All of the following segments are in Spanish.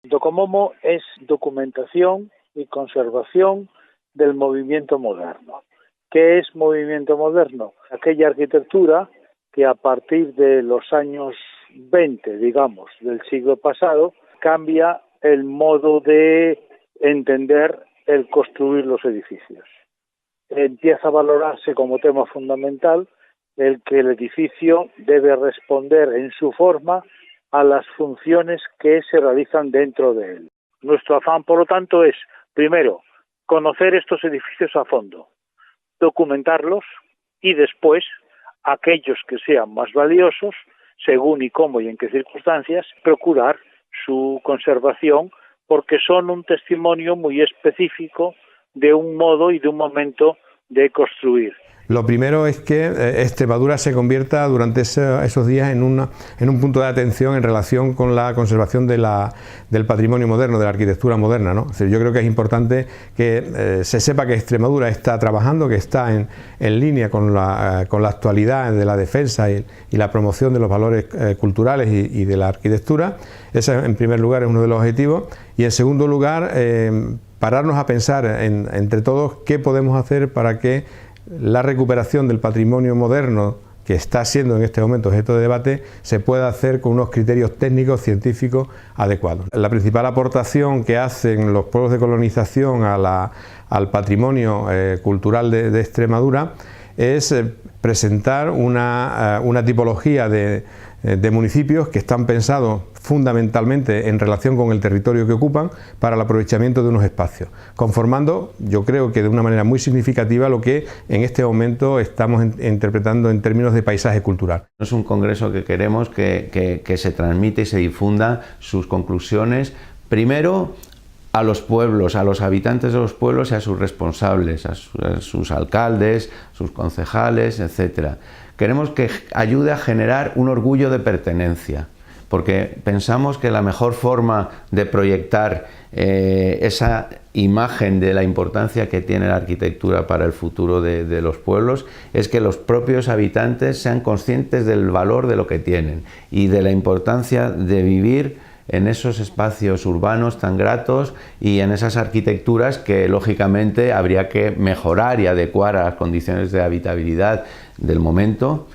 Docomomo es documentación y conservación del movimiento moderno. ¿Qué es movimiento moderno? Aquella arquitectura que a partir de los años 20, digamos, del siglo pasado, cambia el modo de entender el construir los edificios. Empieza a valorarse como tema fundamental el que el edificio debe responder en su forma a las funciones que se realizan dentro de él. Nuestro afán, por lo tanto, es, primero, conocer estos edificios a fondo, documentarlos y después, aquellos que sean más valiosos, según y cómo y en qué circunstancias, procurar su conservación, porque son un testimonio muy específico de un modo y de un momento de construir. Lo primero es que Extremadura se convierta durante esos días en un punto de atención en relación con la conservación del patrimonio moderno, de la arquitectura moderna, ¿no? Es decir, yo creo que es importante que se sepa que Extremadura está trabajando, que está en línea con la actualidad de la defensa y la promoción de los valores culturales y de la arquitectura. Ese, en primer lugar, es uno de los objetivos. Y en segundo lugar, pararnos a pensar entre todos qué podemos hacer para que la recuperación del patrimonio moderno, que está siendo en este momento objeto de debate, se pueda hacer con unos criterios técnicos, científicos adecuados. La principal aportación que hacen los pueblos de colonización al patrimonio cultural de Extremadura es presentar una tipología de municipios que están pensados fundamentalmente en relación con el territorio que ocupan para el aprovechamiento de unos espacios, conformando, yo creo que de una manera muy significativa, lo que en este momento estamos interpretando en términos de paisaje cultural. Es un congreso que queremos que se transmite y se difunda sus conclusiones, primero a los pueblos, a los habitantes de los pueblos y a sus responsables, a sus alcaldes, sus concejales, etc. Queremos que ayude a generar un orgullo de pertenencia, porque pensamos que la mejor forma de proyectar esa imagen de la importancia que tiene la arquitectura para el futuro de los pueblos es que los propios habitantes sean conscientes del valor de lo que tienen y de la importancia de vivir en esos espacios urbanos tan gratos y en esas arquitecturas que lógicamente habría que mejorar y adecuar a las condiciones de habitabilidad del momento,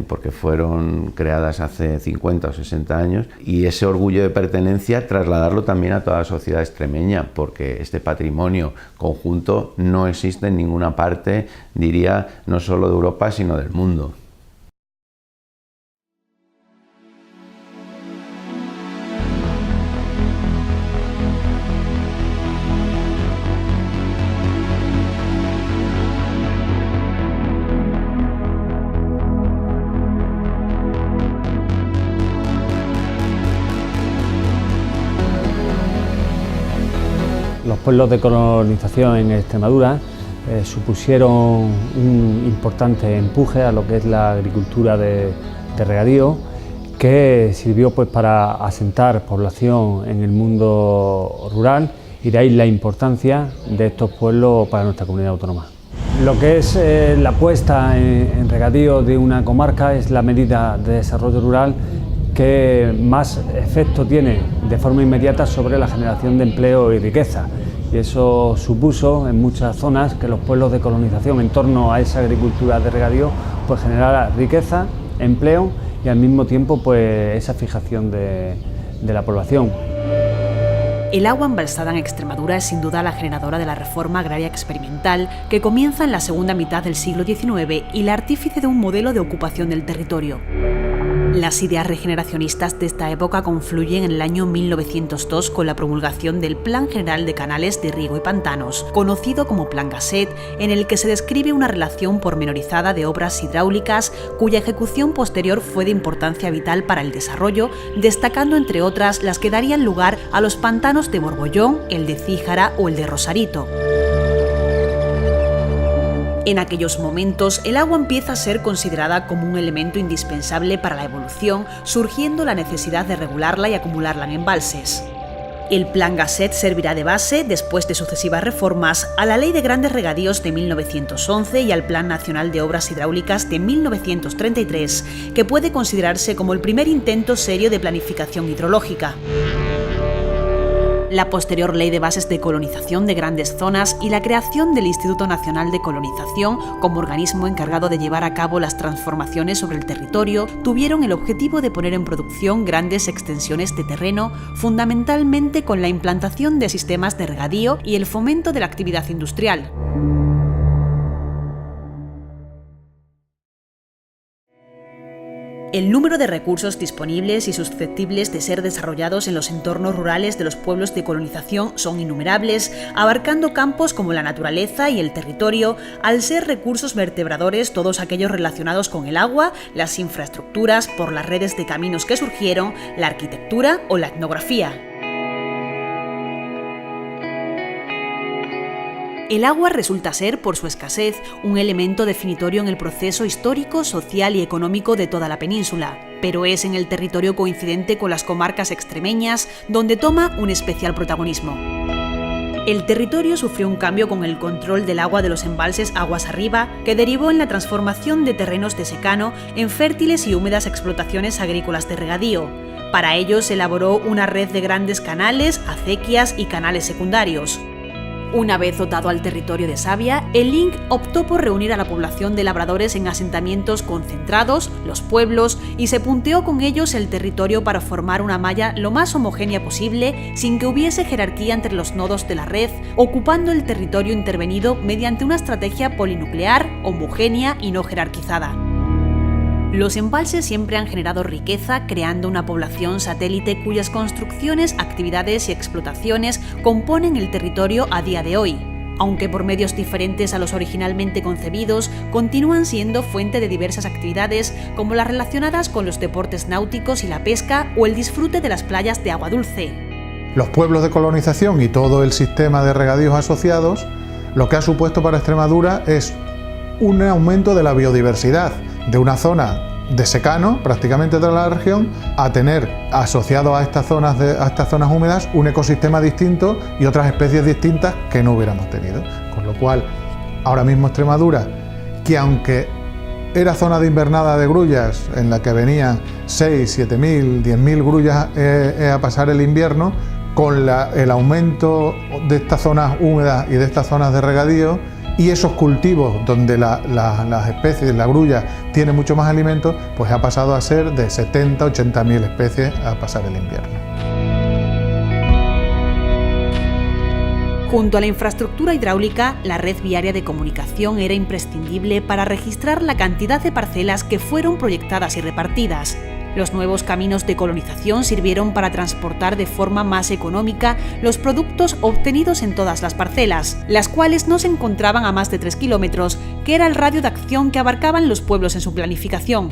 porque fueron creadas hace 50 o 60 años, y ese orgullo de pertenencia trasladarlo también a toda la sociedad extremeña, porque este patrimonio conjunto no existe en ninguna parte, diría, no solo de Europa, sino del mundo. Los pueblos de colonización en Extremadura supusieron un importante empuje a lo que es la agricultura de regadío, que sirvió pues para asentar población en el mundo rural, y de ahí la importancia de estos pueblos para nuestra comunidad autónoma. Lo que es la puesta en regadío de una comarca es la medida de desarrollo rural que más efecto tiene de forma inmediata sobre la generación de empleo y riqueza. Y eso supuso en muchas zonas que los pueblos de colonización en torno a esa agricultura de regadío pues generara riqueza, empleo y al mismo tiempo pues esa fijación de la población. El agua embalsada en Extremadura es sin duda la generadora de la reforma agraria experimental que comienza en la segunda mitad del siglo XIX y la artífice de un modelo de ocupación del territorio. Las ideas regeneracionistas de esta época confluyen en el año 1902 con la promulgación del Plan General de Canales de Riego y Pantanos, conocido como Plan Gasset, en el que se describe una relación pormenorizada de obras hidráulicas cuya ejecución posterior fue de importancia vital para el desarrollo, destacando entre otras las que darían lugar a los pantanos de Borbollón, el de Cíjara o el de Rosarito. En aquellos momentos, el agua empieza a ser considerada como un elemento indispensable para la evolución, surgiendo la necesidad de regularla y acumularla en embalses. El Plan Gasset servirá de base, después de sucesivas reformas, a la Ley de Grandes Regadíos de 1911 y al Plan Nacional de Obras Hidráulicas de 1933, que puede considerarse como el primer intento serio de planificación hidrológica. La posterior Ley de Bases de Colonización de Grandes Zonas y la creación del Instituto Nacional de Colonización como organismo encargado de llevar a cabo las transformaciones sobre el territorio tuvieron el objetivo de poner en producción grandes extensiones de terreno, fundamentalmente con la implantación de sistemas de regadío y el fomento de la actividad industrial. El número de recursos disponibles y susceptibles de ser desarrollados en los entornos rurales de los pueblos de colonización son innumerables, abarcando campos como la naturaleza y el territorio, al ser recursos vertebradores todos aquellos relacionados con el agua, las infraestructuras por las redes de caminos que surgieron, la arquitectura o la etnografía. El agua resulta ser, por su escasez, un elemento definitorio en el proceso histórico, social y económico de toda la península, pero es en el territorio coincidente con las comarcas extremeñas donde toma un especial protagonismo. El territorio sufrió un cambio con el control del agua de los embalses aguas arriba, que derivó en la transformación de terrenos de secano en fértiles y húmedas explotaciones agrícolas de regadío. Para ello se elaboró una red de grandes canales, acequias y canales secundarios. Una vez dotado al territorio de savia, el Lic optó por reunir a la población de labradores en asentamientos concentrados, los pueblos, y se punteó con ellos el territorio para formar una malla lo más homogénea posible, sin que hubiese jerarquía entre los nodos de la red, ocupando el territorio intervenido mediante una estrategia polinuclear, homogénea y no jerarquizada. Los embalses siempre han generado riqueza, creando una población satélite cuyas construcciones, actividades y explotaciones componen el territorio a día de hoy. Aunque por medios diferentes a los originalmente concebidos, continúan siendo fuente de diversas actividades como las relacionadas con los deportes náuticos y la pesca o el disfrute de las playas de agua dulce. Los pueblos de colonización y todo el sistema de regadíos asociados, lo que ha supuesto para Extremadura es un aumento de la biodiversidad, de una zona de secano, prácticamente toda la región, a tener asociado a estas zonas húmedas un ecosistema distinto y otras especies distintas que no hubiéramos tenido. Con lo cual, ahora mismo Extremadura, que aunque era zona de invernada de grullas, en la que venían 6, 7.000, 10.000 grullas a pasar el invierno, con el aumento de estas zonas húmedas y de estas zonas de regadío, y esos cultivos donde las especies, la grulla, tiene mucho más alimento, pues ha pasado a ser de 70, 80.000 especies a pasar el invierno. Junto a la infraestructura hidráulica, la red viaria de comunicación era imprescindible para registrar la cantidad de parcelas que fueron proyectadas y repartidas. Los nuevos caminos de colonización sirvieron para transportar de forma más económica los productos obtenidos en todas las parcelas, las cuales no se encontraban a más de 3 kilómetros, que era el radio de acción que abarcaban los pueblos en su planificación.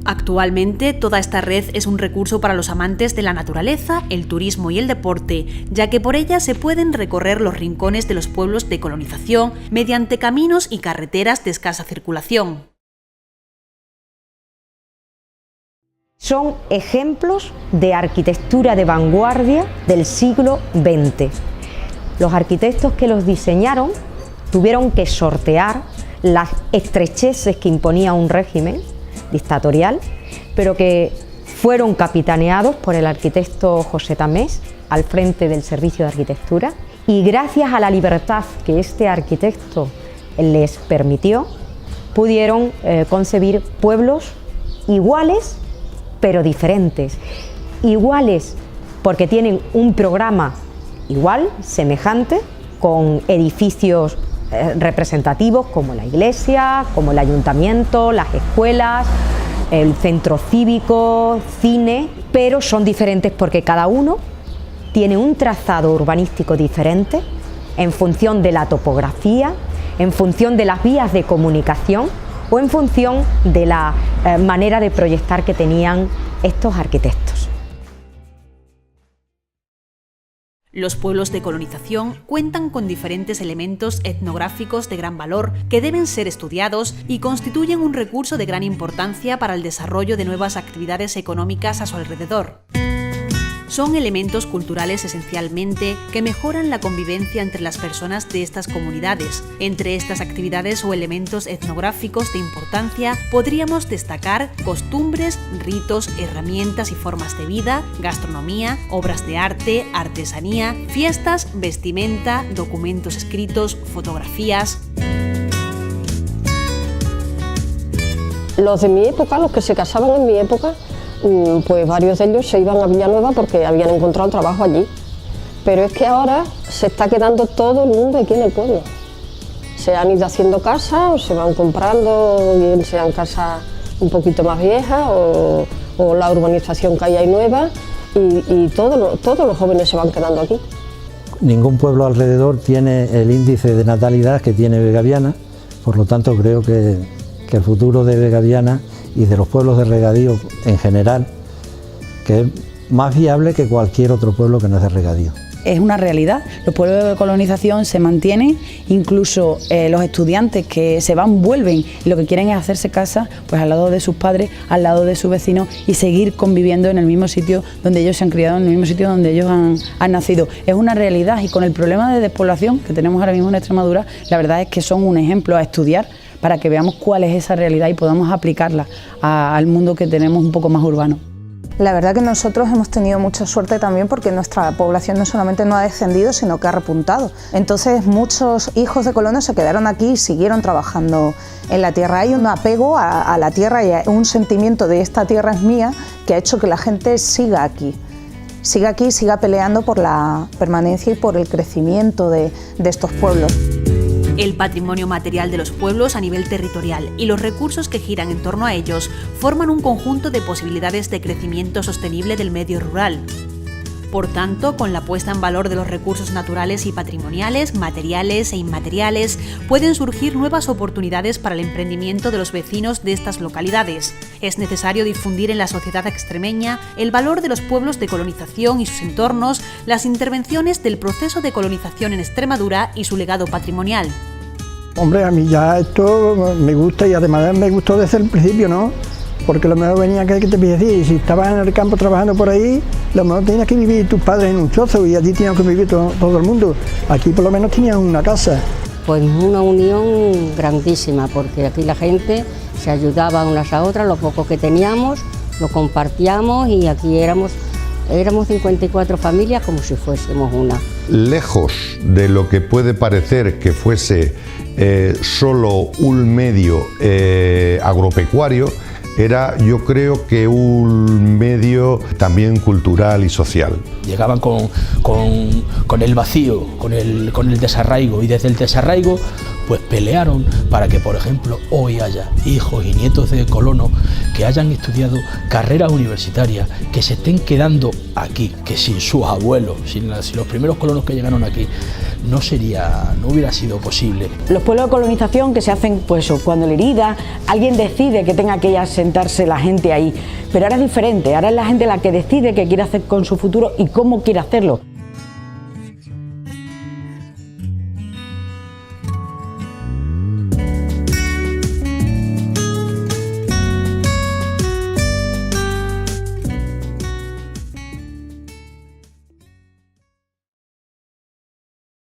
Actualmente, toda esta red es un recurso para los amantes de la naturaleza, el turismo y el deporte, ya que por ella se pueden recorrer los rincones de los pueblos de colonización mediante caminos y carreteras de escasa circulación. Son ejemplos de arquitectura de vanguardia del siglo XX. Los arquitectos que los diseñaron tuvieron que sortear las estrecheces que imponía un régimen dictatorial, pero que fueron capitaneados por el arquitecto José Tamés al frente del Servicio de Arquitectura, y gracias a la libertad que este arquitecto les permitió, pudieron concebir pueblos iguales pero diferentes. Iguales porque tienen un programa igual, semejante, con edificios representativos como la iglesia, como el ayuntamiento, las escuelas, el centro cívico, cine, pero son diferentes porque cada uno tiene un trazado urbanístico diferente en función de la topografía, en función de las vías de comunicación o en función de la manera de proyectar que tenían estos arquitectos. Los pueblos de colonización cuentan con diferentes elementos etnográficos de gran valor que deben ser estudiados y constituyen un recurso de gran importancia para el desarrollo de nuevas actividades económicas a su alrededor. son elementos culturales esencialmente que mejoran la convivencia entre las personas de estas comunidades. Entre estas actividades o elementos etnográficos de importancia podríamos destacar costumbres, ritos, herramientas y formas de vida, gastronomía, obras de arte, artesanía, fiestas, vestimenta, documentos escritos, fotografías. Los de mi época, los que se casaban en mi época, pues varios de ellos se iban a Villanueva porque habían encontrado trabajo allí. Pero es que ahora se está quedando todo el mundo aquí en el pueblo. Se han ido haciendo casas o se van comprando, bien sean casas un poquito más viejas o la urbanización que hay nueva, y todos los jóvenes se van quedando aquí. Ningún pueblo alrededor tiene el índice de natalidad que tiene Vegaviana, por lo tanto creo que el futuro de Vegaviana y de los pueblos de regadío en general, que es más viable que cualquier otro pueblo que no es de regadío. Es una realidad, los pueblos de colonización se mantienen, incluso los estudiantes que se van vuelven y lo que quieren es hacerse casa pues al lado de sus padres, al lado de sus vecinos y seguir conviviendo en el mismo sitio donde ellos se han criado, en el mismo sitio donde ellos han nacido. Es una realidad, y con el problema de despoblación que tenemos ahora mismo en Extremadura, la verdad es que son un ejemplo a estudiar para que veamos cuál es esa realidad y podamos aplicarla al mundo que tenemos un poco más urbano. La verdad que nosotros hemos tenido mucha suerte también, porque nuestra población no solamente no ha descendido, sino que ha repuntado. Entonces muchos hijos de colonos se quedaron aquí y siguieron trabajando en la tierra. Hay un apego a la tierra y un sentimiento de esta tierra es mía que ha hecho que la gente siga aquí, siga peleando por la permanencia y por el crecimiento de estos pueblos. El patrimonio material de los pueblos a nivel territorial y los recursos que giran en torno a ellos forman un conjunto de posibilidades de crecimiento sostenible del medio rural. Por tanto, con la puesta en valor de los recursos naturales y patrimoniales, materiales e inmateriales, pueden surgir nuevas oportunidades para el emprendimiento de los vecinos de estas localidades. Es necesario difundir en la sociedad extremeña el valor de los pueblos de colonización y sus entornos, las intervenciones del proceso de colonización en Extremadura y su legado patrimonial. Hombre, a mí ya esto me gusta, y además me gustó desde el principio, ¿no? Porque lo mejor venía que te decía, y si estabas en el campo trabajando por ahí, lo mejor tenías que vivir tus padres en un chozo y allí tenían que vivir todo el mundo. Aquí por lo menos tenían una casa. Pues una unión grandísima, porque aquí la gente se ayudaba unas a otras, lo poco que teníamos lo compartíamos, y aquí éramos 54 familias como si fuésemos una. Lejos de lo que puede parecer que fuese solo un medio agropecuario, era, yo creo, que un medio también cultural y social. Llegaban con el vacío, con el desarraigo, y desde el desarraigo pues pelearon para que, por ejemplo, hoy haya hijos y nietos de colonos que hayan estudiado carreras universitarias, que se estén quedando aquí, que sin sus abuelos, sin los primeros colonos que llegaron aquí, no hubiera sido posible. Los pueblos de colonización que se hacen, pues cuando la herida, alguien decide que tenga que asentarse la gente ahí, pero ahora es diferente, ahora es la gente la que decide qué quiere hacer con su futuro y cómo quiere hacerlo.